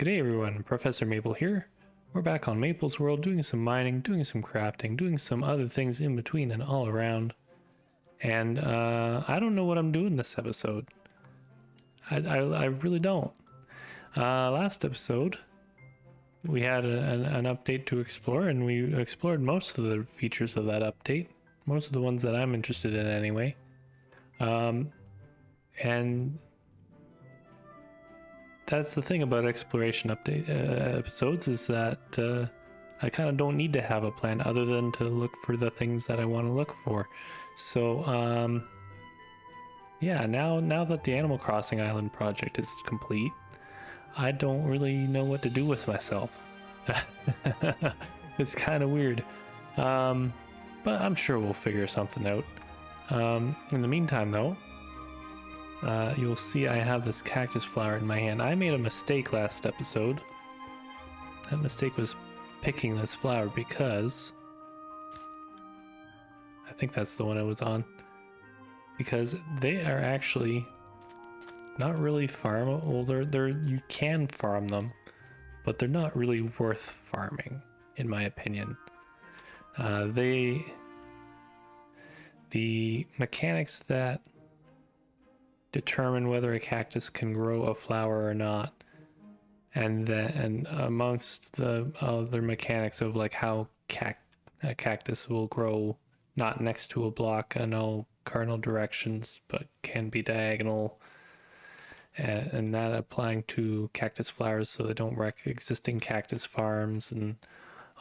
G'day everyone, Professor Maple here. We're back on Maple's World doing some mining, doing some crafting, doing some other things in between and all around. And I don't know what I'm doing this episode. I really don't. Last episode, we had an update to explore, and we explored most of the features of that update. Most of the ones that I'm interested in anyway. And that's the thing about exploration update episodes is that I kind of don't need to have a plan other than to look for the things that I want to look for. So yeah, now that the Animal Crossing Island project is complete, I don't really know what to do with myself. It's kind of weird, but I'm sure we'll figure something out. In the meantime though, you'll see I have this cactus flower in my hand. I made a mistake last episode. That mistake was picking this flower because I think that's the one I was on. Because they are actually not really farmable. They're you can farm them, but they're not really worth farming, in my opinion. The mechanics that determine whether a cactus can grow a flower or not, and amongst the other mechanics of like how a cactus will grow not next to a block in all cardinal directions but can be diagonal, and that applying to cactus flowers so they don't wreck existing cactus farms and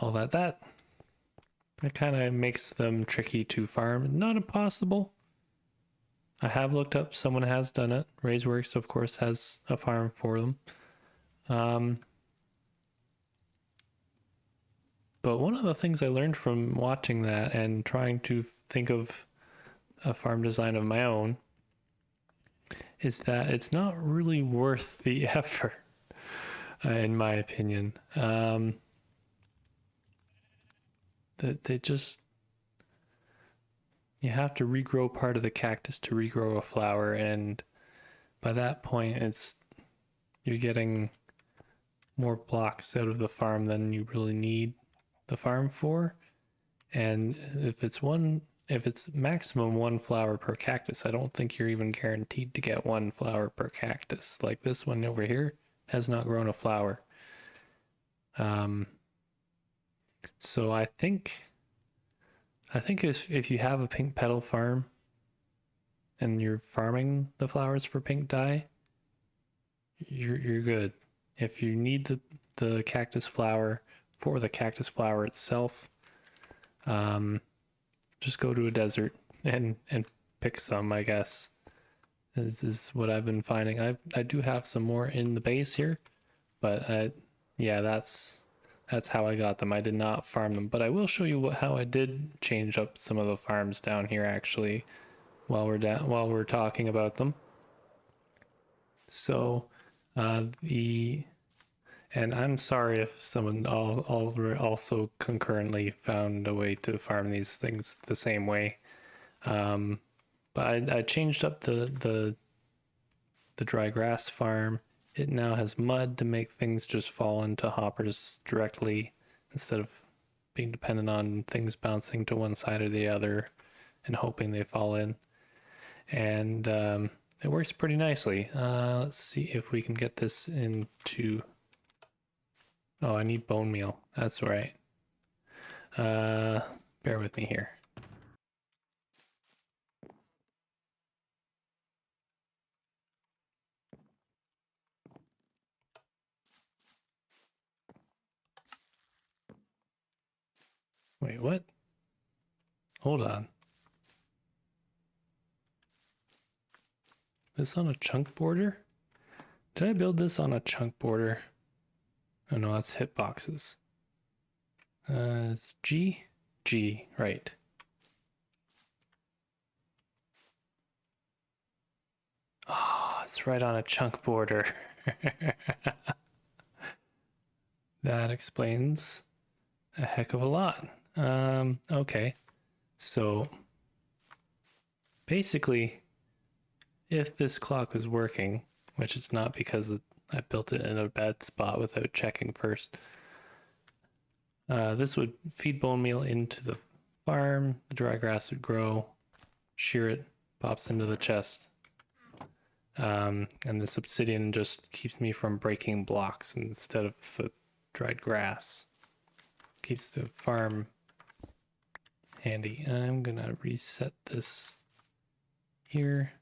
all that it kind of makes them tricky to farm. Not impossible. I have looked up, someone has done it. Raiseworks, of course, has a farm for them. But one of the things I learned from watching that and trying to think of a farm design of my own is that it's not really worth the effort, in my opinion. They just... You have to regrow part of the cactus to regrow a flower, and by that point you're getting more blocks out of the farm than you really need the farm for. And if it's maximum one flower per cactus, I don't think you're even guaranteed to get one flower per cactus. Like this one over here has not grown a flower. So I think if you have a pink petal farm and you're farming the flowers for pink dye, you're good. If you need the cactus flower for the cactus flower itself, just go to a desert and pick some, I guess. Is what I've been finding. I do have some more in the base here, but yeah, that's how I got them. I did not farm them, but I will show you how I did change up some of the farms down here actually while we're talking about them. So and I'm sorry if someone also concurrently found a way to farm these things the same way. But I changed up the dry grass farm. It now has mud to make things just fall into hoppers directly instead of being dependent on things bouncing to one side or the other and hoping they fall in. And it works pretty nicely. Let's see if we can get this into... Oh, I need bone meal. That's right. Bear with me here. Wait, what? Hold on. This on a chunk border? Did I build this on a chunk border? Oh no, that's hitboxes. It's G? G, right. Oh, it's right on a chunk border. That explains a heck of a lot. Okay. So basically, if this clock was working, which it's not because I built it in a bad spot without checking first. This would feed bone meal into the farm. The dry grass would grow. Shear it, pops into the chest. And this obsidian just keeps me from breaking blocks instead of the dried grass. Keeps the farm handy. I'm gonna reset this here.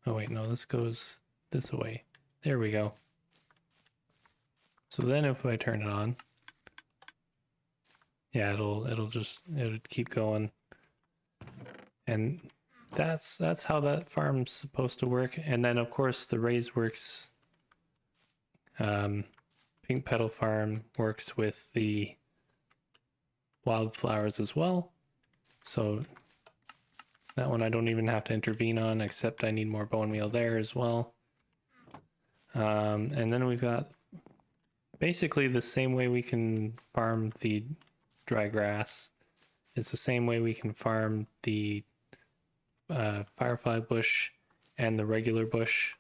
Oh wait, no, this goes this way. There we go. So then if I turn it on, yeah, it'll keep going. And that's how that farm's supposed to work. And then of course the Raise Works Pink Petal Farm works with the wildflowers as well. So that one I don't even have to intervene on, except I need more bone meal there as well. And then we've got basically the same way we can farm the dry grass. It's the same way we can farm the firefly bush and the regular bush.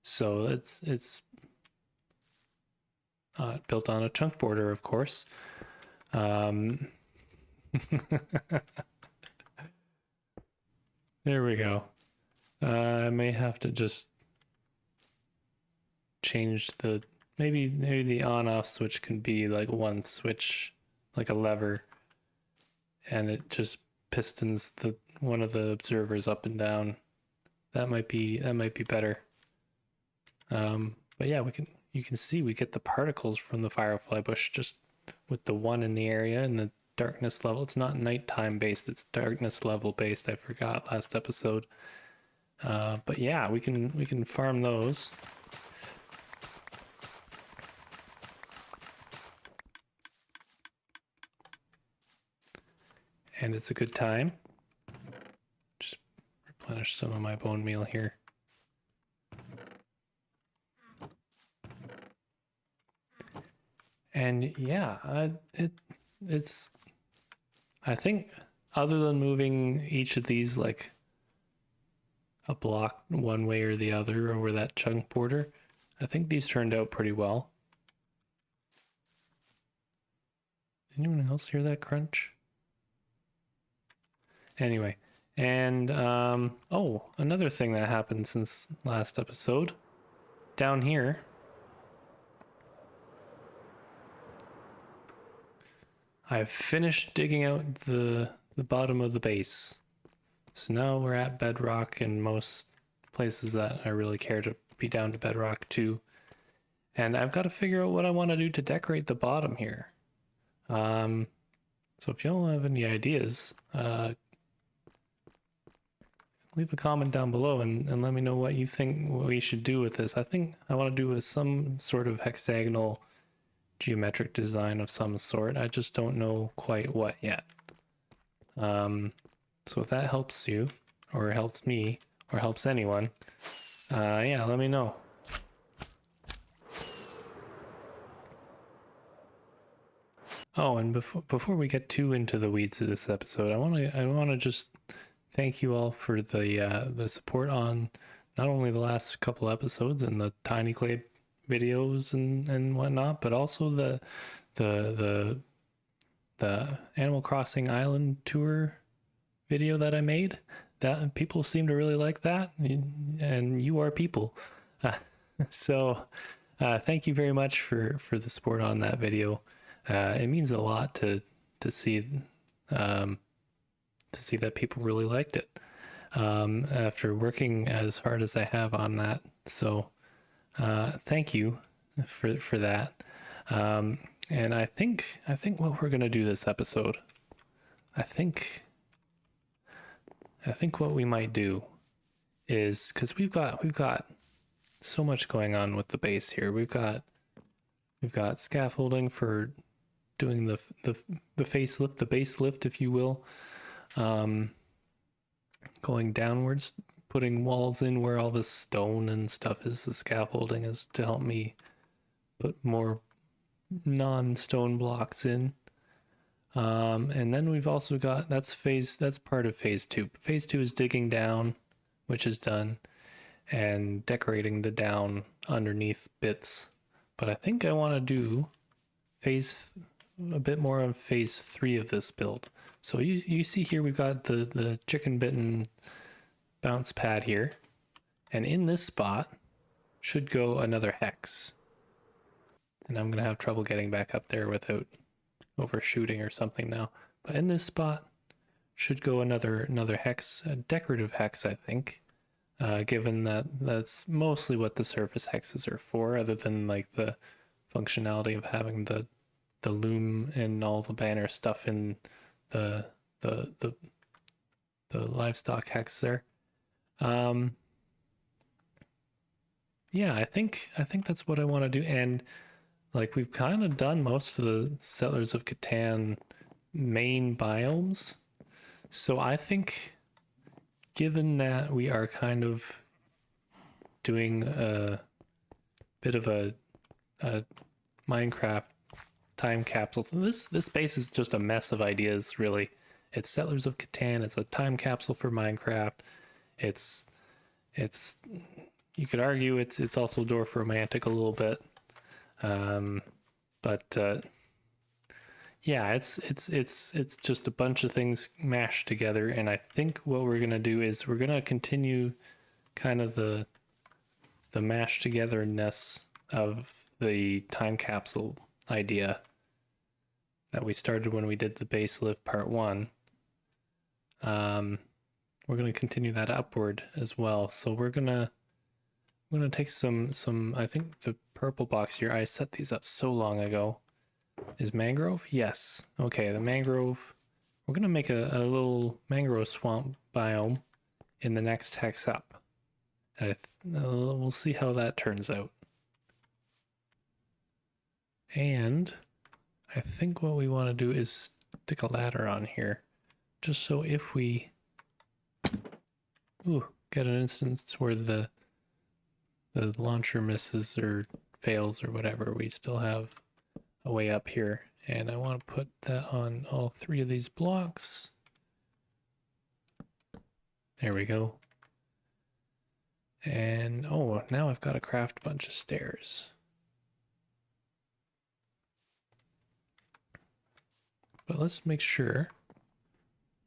So it's built on a chunk border, of course. There we go. I may have to just change the maybe the on-off switch can be like one switch, like a lever, and it just pistons one of the observers up and down. That might be better. But yeah, you can see we get the particles from the firefly bush just with the one in the area and the darkness level. It's not nighttime based, it's darkness level based. I forgot last episode. But yeah, we can farm those. And it's a good time. Just replenish some of my bone meal here. And yeah, it's I think other than moving each of these like a block one way or the other over that chunk border, I think these turned out pretty well. Anyone else hear that crunch? Anyway, and oh, another thing that happened since last episode, down here, I've finished digging out the bottom of the base. So now we're at bedrock in most places that I really care to be down to bedrock too. And I've got to figure out what I want to do to decorate the bottom here. So if y'all have any ideas, leave a comment down below and let me know what you think we should do with this. I think I want to do some sort of hexagonal geometric design of some sort. I just don't know quite what yet. So if that helps you, or helps me, or helps anyone, yeah, let me know. Oh, and before we get too into the weeds of this episode, I want to just thank you all for the support on not only the last couple episodes and the Tiny Clay videos and whatnot, but also the Animal Crossing Island tour video that I made. That people seem to really like that, and you are people. So thank you very much for the support on that video. It means a lot to see that people really liked it after working as hard as I have on that. So thank you for that. And I think what we're gonna do this episode, I think what we might do is, because we've got so much going on with the base here. We've got scaffolding for doing the facelift, the base lift, if you will. Going downwards, putting walls in where all the stone and stuff is. The scaffolding is to help me put more non-stone blocks in. And then we've also got, that's part of phase 2. Phase 2 is digging down, which is done. and decorating the down underneath bits. But I think I want to do a bit more of phase 3 of this build. So you see here we've got the chicken bitten bounce pad here, and in this spot should go another hex. And I'm gonna have trouble getting back up there without overshooting or something now. But in this spot should go another hex, a decorative hex, I think. Given that that's mostly what the surface hexes are for, other than like the functionality of having the loom and all the banner stuff in the the livestock hex there. Yeah, I think that's what I want to do. And like we've kind of done most of the Settlers of Catan main biomes. So I think given that we are kind of doing a bit of a Minecraft time capsule, this space is just a mess of ideas, really. It's Settlers of Catan, it's a time capsule for Minecraft. It's you could argue it's also Dwarf Romantic a little bit. But yeah, it's just a bunch of things mashed together, and I think what we're gonna do is we're gonna continue kind of the mashed togetherness of the time capsule idea that we started when we did the base live part 1. We're gonna continue that upward as well. So we're gonna take some I think the purple box here, I set these up so long ago. Is mangrove? Yes. Okay, the mangrove. We're gonna make a little mangrove swamp biome in the next hex up. We'll see how that turns out. And I think what we want to do is stick a ladder on here, just so if we get an instance where the launcher misses or fails or whatever, we still have a way up here. And I want to put that on all 3 of these blocks. There we go. And oh, now I've got to craft a bunch of stairs. But let's make sure.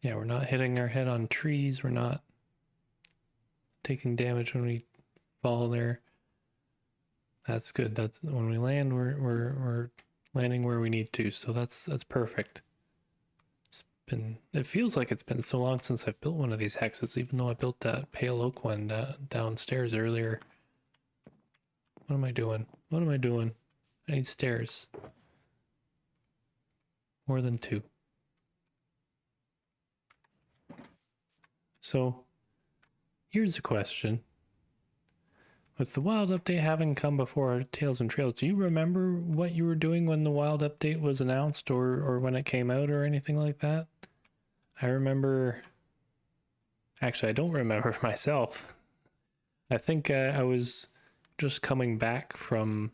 Yeah, we're not hitting our head on trees. We're not taking damage when we fall there. That's good. That's when we land, we're landing where we need to. So that's perfect. It feels like it's been so long since I've built one of these hexes, even though I built that pale oak one downstairs earlier. What am I doing? What am I doing? I need stairs. More than 2. So here's a question. With the wild update having come before Tales and Trails, do you remember what you were doing when the wild update was announced, or when it came out or anything like that? I remember... Actually, I don't remember myself. I think I was just coming back from...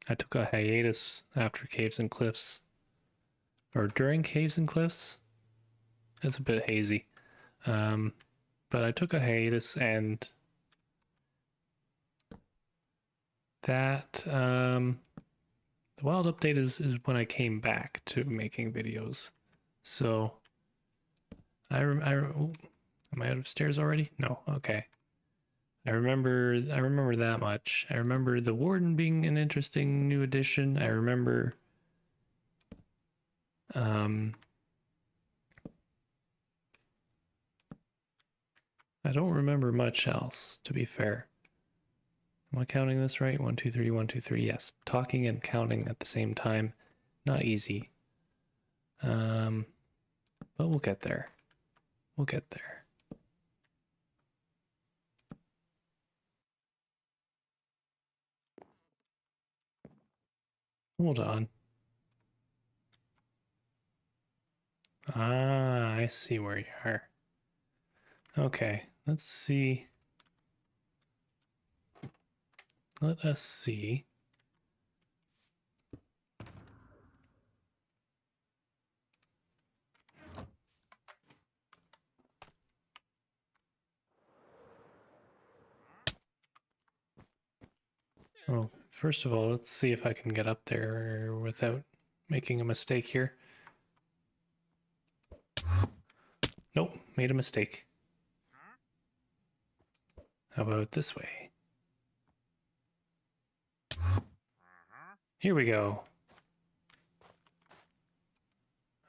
I took a hiatus after Caves and Cliffs. Or during Caves and Cliffs? It's a bit hazy. But I took a hiatus, and that the wild update is when I came back to making videos. So am I out of stairs already? No. Okay. I remember that much. I remember the Warden being an interesting new addition. I remember I don't remember much else, to be fair. Am I counting this right? 1, 2, 3, 1, 2, 3. Yes. Talking and counting at the same time. Not easy. But we'll get there. We'll get there. Hold on. Ah, I see where you are. Okay, let's see. Let us see. Oh, first of all, let's see if I can get up there without making a mistake here. Nope, made a mistake. How about this way? Here we go.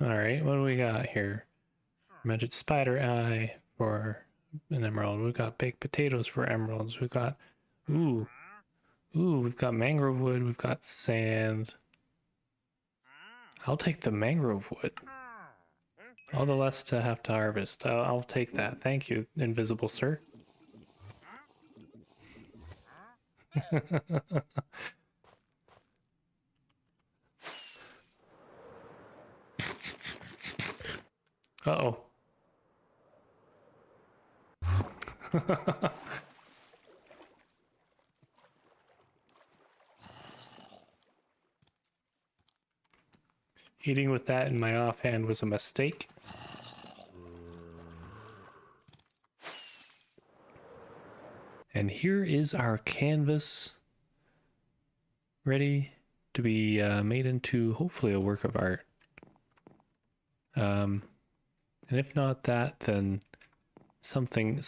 Alright, what do we got here? Magic spider eye for an emerald. We've got baked potatoes for emeralds. We've got... Ooh, we've got mangrove wood. We've got sand. I'll take the mangrove wood. All the less to have to harvest. I'll take that. Thank you, invisible sir. Uh-oh. Eating with that in my offhand was a mistake. And here is our canvas ready to be made into hopefully a work of art. And if not that, then something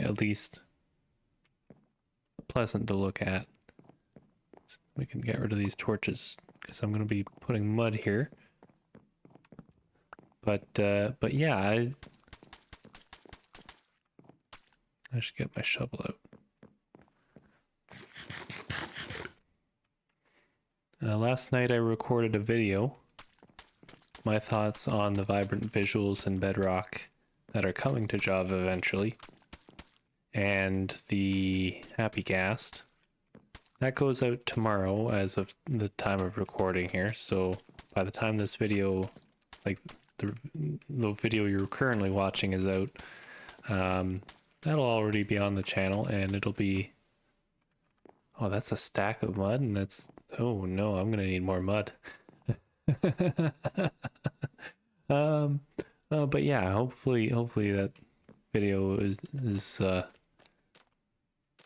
at least pleasant to look at. We can get rid of these torches because I'm going to be putting mud here. But yeah, I should get my shovel out. Last night I recorded a video, my thoughts on the vibrant visuals in Bedrock that are coming to Java eventually, and the Happy Ghast. That goes out tomorrow as of the time of recording here, so by the time this video, like the video you're currently watching is out, that'll already be on the channel, and it'll be... Oh, that's a stack of mud, and that's... Oh no, I'm gonna need more mud. But yeah, hopefully that video is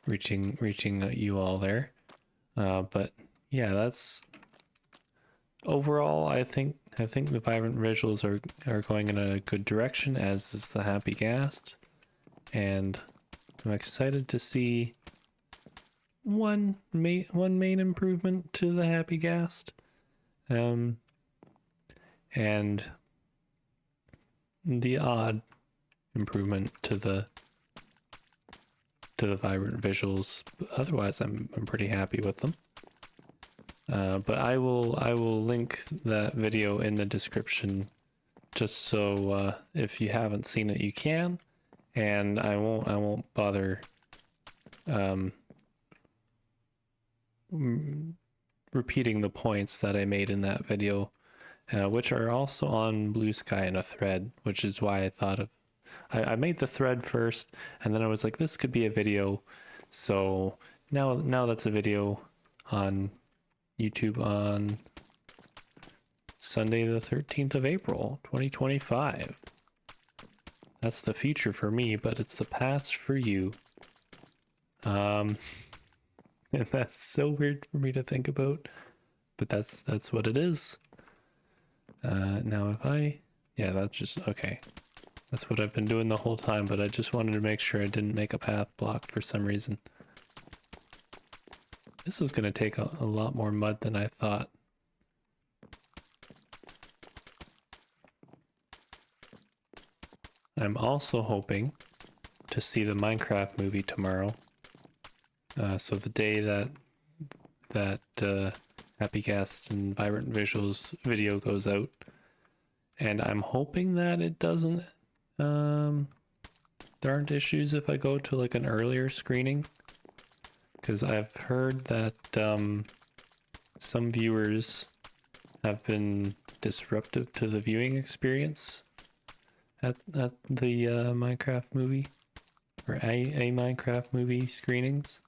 reaching you all there. But yeah, that's overall. I think the vibrant visuals are going in a good direction, as is the Happy Ghast, and I'm excited to see one main improvement to the Happy Ghast, and the odd improvement to the vibrant visuals. Otherwise, I'm pretty happy with them. But I will link that video in the description, just so if you haven't seen it, you can. And I won't bother repeating the points that I made in that video, which are also on Blue Sky in a thread, which is why I thought of... I made the thread first, and then I was like, this could be a video. So now that's a video on YouTube on Sunday the 13th of April, 2025. That's the future for me, but it's the past for you. And that's so weird for me to think about, but that's what it is. Now if yeah, that's just okay. That's what I've been doing the whole time, but I just wanted to make sure I didn't make a path block for some reason. This is going to take a lot more mud than I thought. I'm also hoping to see the Minecraft movie tomorrow. So the day that Happy Ghast and Vibrant Visuals video goes out. And I'm hoping that it doesn't... there aren't issues if I go to like an earlier screening. Because I've heard that some viewers have been disruptive to the viewing experience at the Minecraft movie, or a Minecraft movie screenings,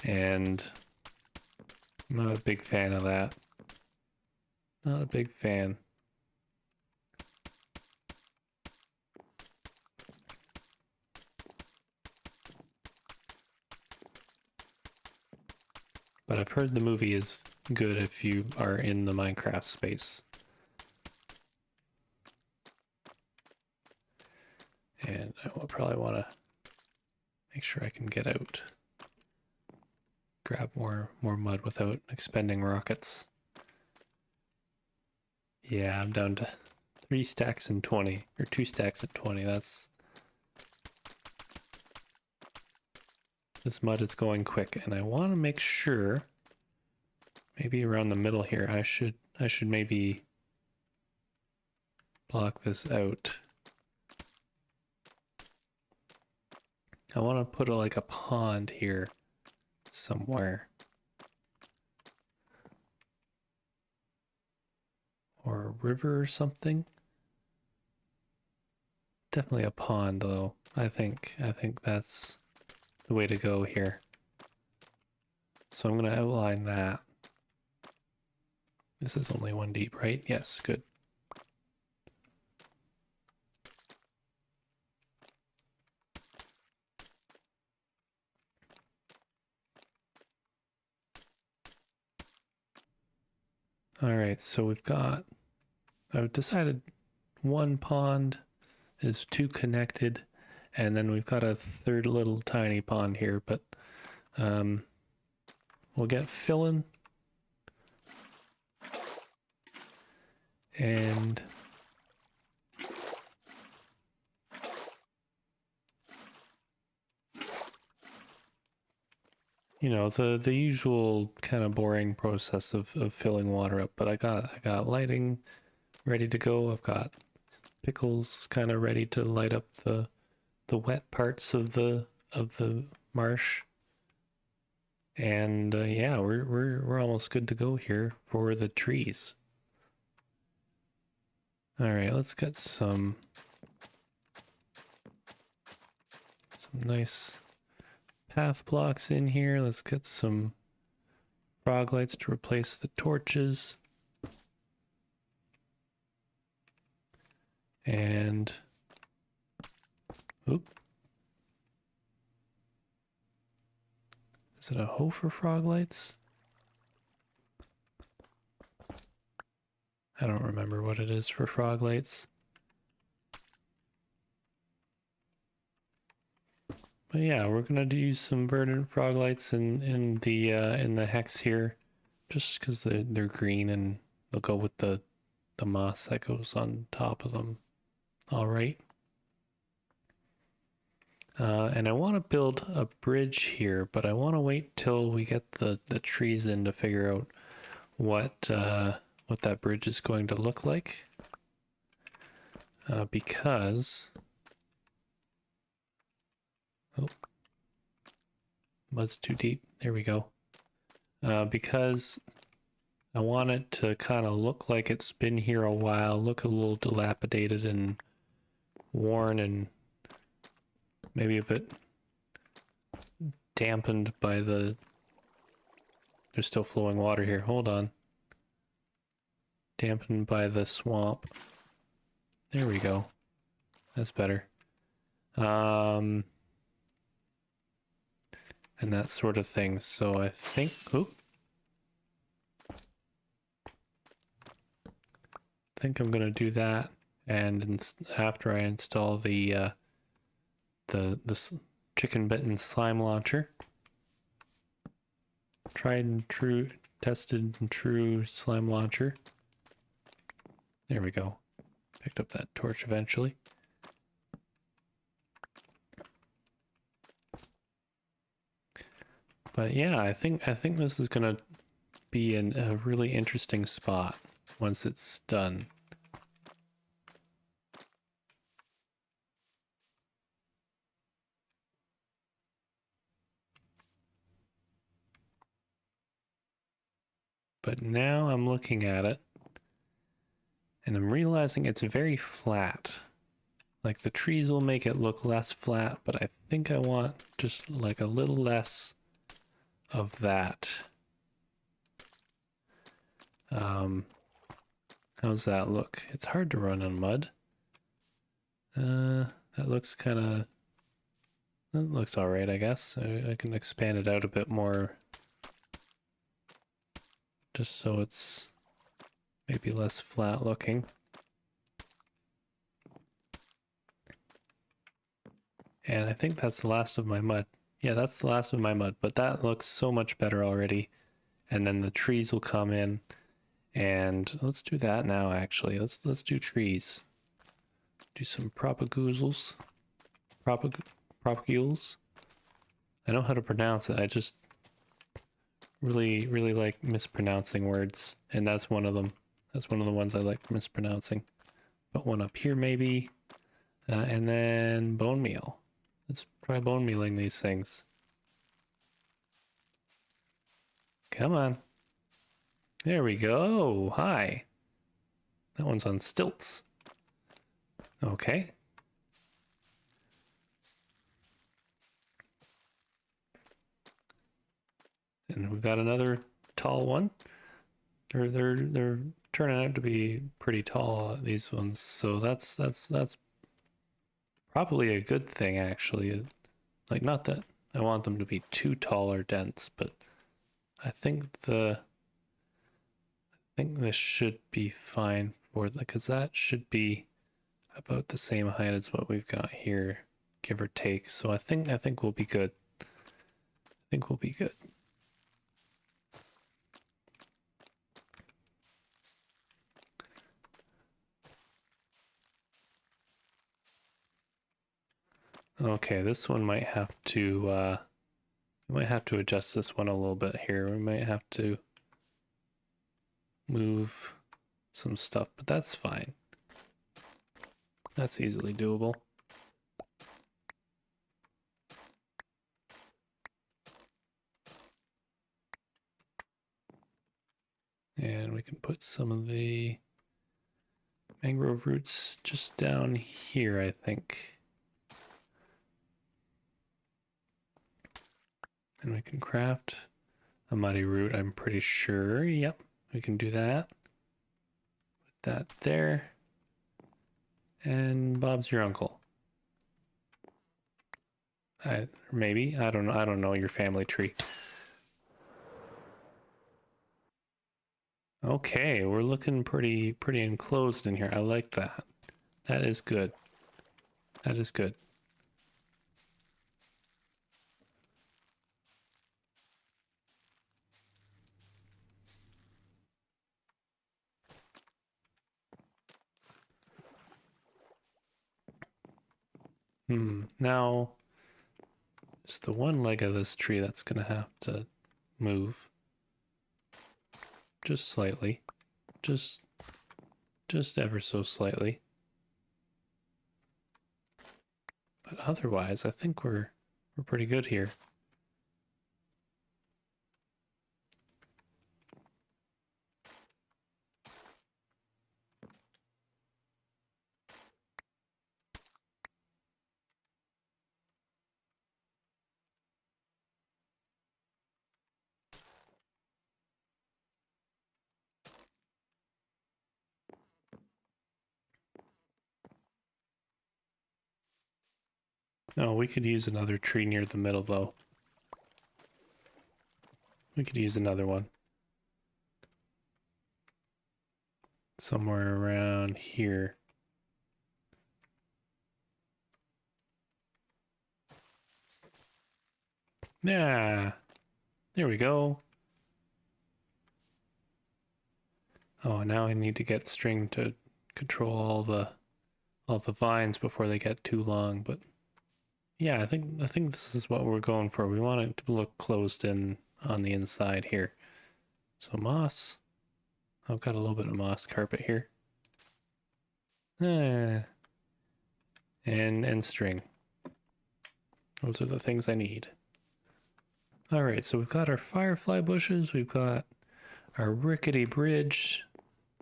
and I'm not a big fan of that. Not a big fan. But I've heard the movie is good if you are in the Minecraft space. And I will probably want to make sure I can get out. Grab more mud without expending rockets. Yeah, I'm down to 3 stacks and 20, or 2 stacks and 20. That's... This mud is going quick, and I want to make sure, maybe around the middle here, I should maybe block this out. I want to put like a pond here somewhere. Or a river or something. Definitely a pond though. I think that's the way to go here. So I'm going to outline that. This is only 1 deep, right? Yes, good. All right, so I've decided 1 pond is 2 connected, and then we've got a 3rd little tiny pond here, but we'll get filling. And you know, the usual kind of boring process of filling water up, but I got lighting ready to go. I've got pickles kind of ready to light up the wet parts of the marsh. And yeah, we're almost good to go here for the trees. All right, let's get some nice path blocks in here. Let's get some frog lights to replace the torches. And oop. Is it a hoe for frog lights? I don't remember what it is for frog lights. But yeah, we're gonna do some verdant frog lights in the hex here, just because they're green and they'll go with the moss that goes on top of them. All right. And I want to build a bridge here, but I want to wait till we get the trees in to figure out what that bridge is going to look like. Because oh, mud's too deep. There we go. Because I want it to kind of look like it's been here a while, look a little dilapidated and worn and maybe a bit dampened by there's still flowing water here. Hold on. Dampened by the swamp. There we go. That's better. And that sort of thing. So I think, I think I'm gonna do that, and after I install the chicken bitten slime launcher, tried and true, tested and true slime launcher. There we go. Picked up that torch eventually. But yeah, I think this is gonna be a really interesting spot once it's done. But now I'm looking at it and I'm realizing it's very flat. Like the trees will make it look less flat, but I think I want just like a little less of that. How's that look? It's hard to run on mud. That looks kind of... That looks alright, I guess. I can expand it out a bit more. just so it's maybe less flat looking. And I think that's the last of my mud. Yeah, that's the last of my mud, but that looks so much better already. And then the trees will come in, and let's do that now. Actually, let's do trees. Do some propagules. Propagules. I know how to pronounce it. I just really like mispronouncing words, and that's one of them. That's one of the ones I like mispronouncing. Put one up here maybe, and then bone meal. Let's try bone mealing these things. Come on. There we go. Hi. That one's on stilts. Okay. And we've got another tall one. They're turning out to be pretty tall, these ones. So that's probably a good thing, actually. Like, not that I want them to be too tall or dense, but I think this should be fine for the, because that should be about the same height as what we've got here, give or take. So I think we'll be good. I think we'll be good. Okay, this one might have to we might have to adjust this one a little bit here. We might have to move some stuff, but that's fine. That's easily doable. And we can put some of the mangrove roots just down here, I think. And we can craft a muddy root, I'm pretty sure. Yep, we can do that. Put that there. And Bob's your uncle. Maybe. I don't know. I don't know your family tree. Okay, we're looking pretty enclosed in here. I like that. That is good. That is good. Now, it's the one leg of this tree that's gonna have to move. Just slightly. Just ever so slightly. But otherwise, I think we're pretty good here. No, we could use another tree near the middle, though. We could use another one. Somewhere around here. Yeah. There we go. Oh, now I need to get string to control all the vines before they get too long, but yeah, I think this is what we're going for. We want it to look closed in on the inside here. So moss. I've got a little bit of moss carpet here. And string. Those are the things I need. All right, so we've got our firefly bushes. We've got our rickety bridge.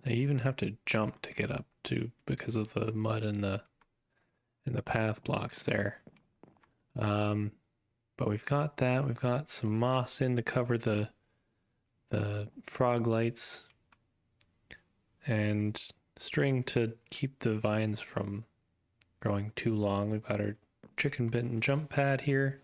I even have to jump to get up to because of the mud and the path blocks there. But we've got that. We've got some moss in to cover the frog lights and string to keep the vines from growing too long. We've got our chicken bit and jump pad here.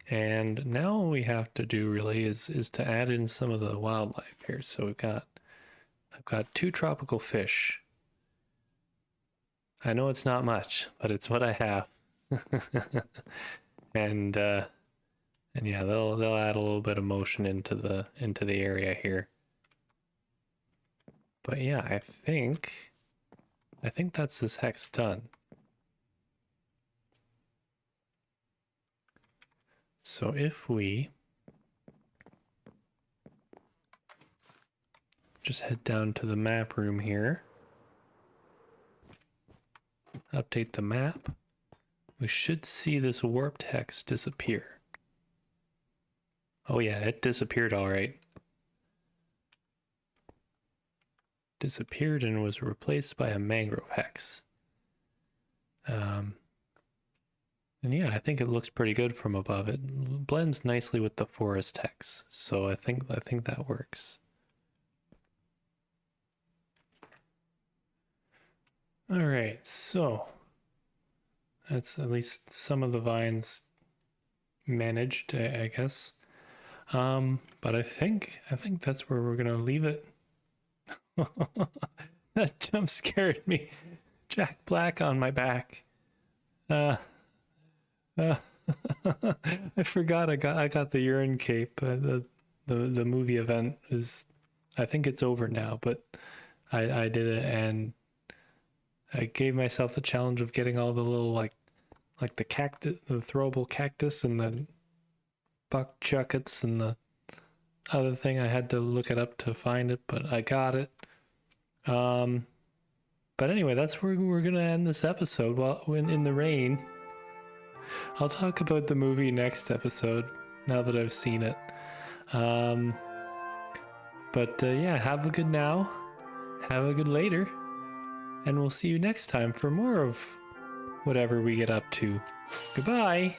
And now what we have to do really is to add in some of the wildlife here. So I've got 2 tropical fish. I know it's not much, but it's what I have. and yeah, they'll add a little bit of motion into the area here. But yeah, I think that's this hex done. So if we just head down to the map room here, update the map, we should see this warped hex disappear. Oh yeah, it disappeared all right. Disappeared and was replaced by a mangrove hex. And yeah, I think it looks pretty good from above. It blends nicely with the forest hex, so I think that works. All right, so that's at least some of the vines managed, I guess. But I think that's where we're gonna leave it. That jump scared me. Jack Black on my back. I forgot I got the urine cape. The movie event is, I think it's over now, but I did it, and I gave myself the challenge of getting all the little like the cactus, the throwable cactus, and the buck chuckets, and the other thing. I had to look it up to find it, but I got it. But anyway, that's where we're gonna end this episode. While in the rain. I'll talk about the movie next episode now that I've seen it. But yeah, have a good now, have a good later, and we'll see you next time for more of whatever we get up to. Goodbye.